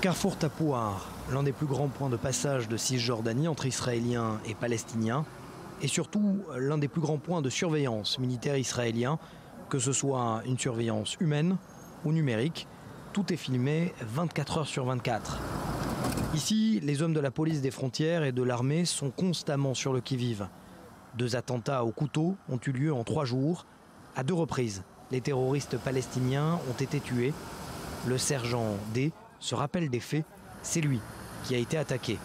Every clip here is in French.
Carrefour Tapouar, l'un des plus grands points de passage de Cisjordanie entre Israéliens et Palestiniens, et surtout l'un des plus grands points de surveillance militaire israélien, que ce soit une surveillance humaine ou numérique. Tout est filmé 24 heures sur 24. Ici, les hommes de la police des frontières et de l'armée sont constamment sur le qui-vive. 2 attentats au couteau ont eu lieu en 3 jours. À 2 reprises, les terroristes palestiniens ont été tués. Le sergent D se rappelle des faits, c'est lui qui a été attaqué.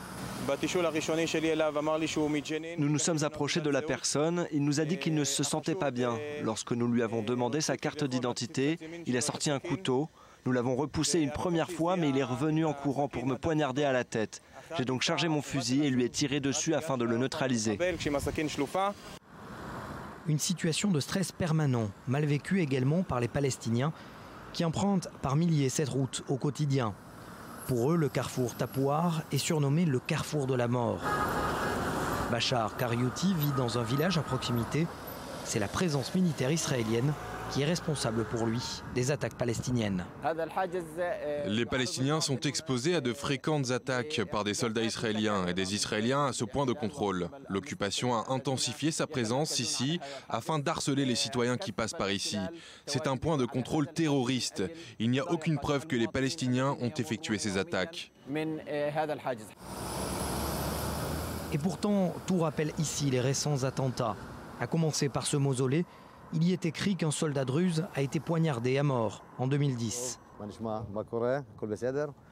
Nous nous sommes approchés de la personne, il nous a dit qu'il ne se sentait pas bien. Lorsque nous lui avons demandé sa carte d'identité, il a sorti un couteau. Nous l'avons repoussé une première fois, mais il est revenu en courant pour me poignarder à la tête. J'ai donc chargé mon fusil et lui ai tiré dessus afin de le neutraliser. Une situation de stress permanent, mal vécue également par les Palestiniens, qui empruntent par milliers cette route au quotidien. Pour eux, le carrefour Tapouar est surnommé le carrefour de la mort. Bachar Kariouti vit dans un village à proximité. C'est la présence militaire israélienne qui est responsable pour lui des attaques palestiniennes. Les Palestiniens sont exposés à de fréquentes attaques par des soldats israéliens et des Israéliens à ce point de contrôle. L'occupation a intensifié sa présence ici afin d'harceler les citoyens qui passent par ici. C'est un point de contrôle terroriste. Il n'y a aucune preuve que les Palestiniens ont effectué ces attaques. Et pourtant, tout rappelle ici les récents attentats. À commencer par ce mausolée, il y est écrit qu'un soldat druze a été poignardé à mort en 2010.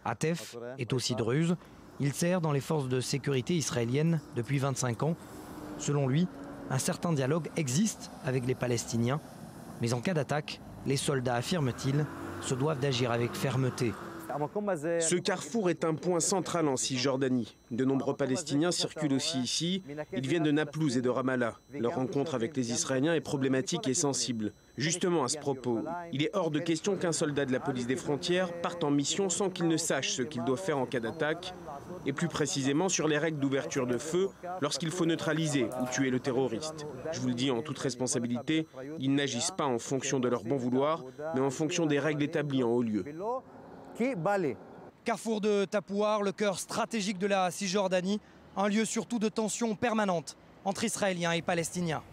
Atef est aussi druze. Il sert dans les forces de sécurité israéliennes depuis 25 ans. Selon lui, un certain dialogue existe avec les Palestiniens. Mais en cas d'attaque, les soldats, affirme-t-il, se doivent d'agir avec fermeté. Ce carrefour est un point central en Cisjordanie. De nombreux Palestiniens circulent aussi ici. Ils viennent de Naplouse et de Ramallah. Leur rencontre avec les Israéliens est problématique et sensible. Justement, à ce propos, il est hors de question qu'un soldat de la police des frontières parte en mission sans qu'il ne sache ce qu'il doit faire en cas d'attaque, et plus précisément sur les règles d'ouverture de feu lorsqu'il faut neutraliser ou tuer le terroriste. Je vous le dis en toute responsabilité, ils n'agissent pas en fonction de leur bon vouloir, mais en fonction des règles établies en haut lieu. Carrefour de Tapouar, le cœur stratégique de la Cisjordanie, un lieu surtout de tension permanente entre Israéliens et Palestiniens.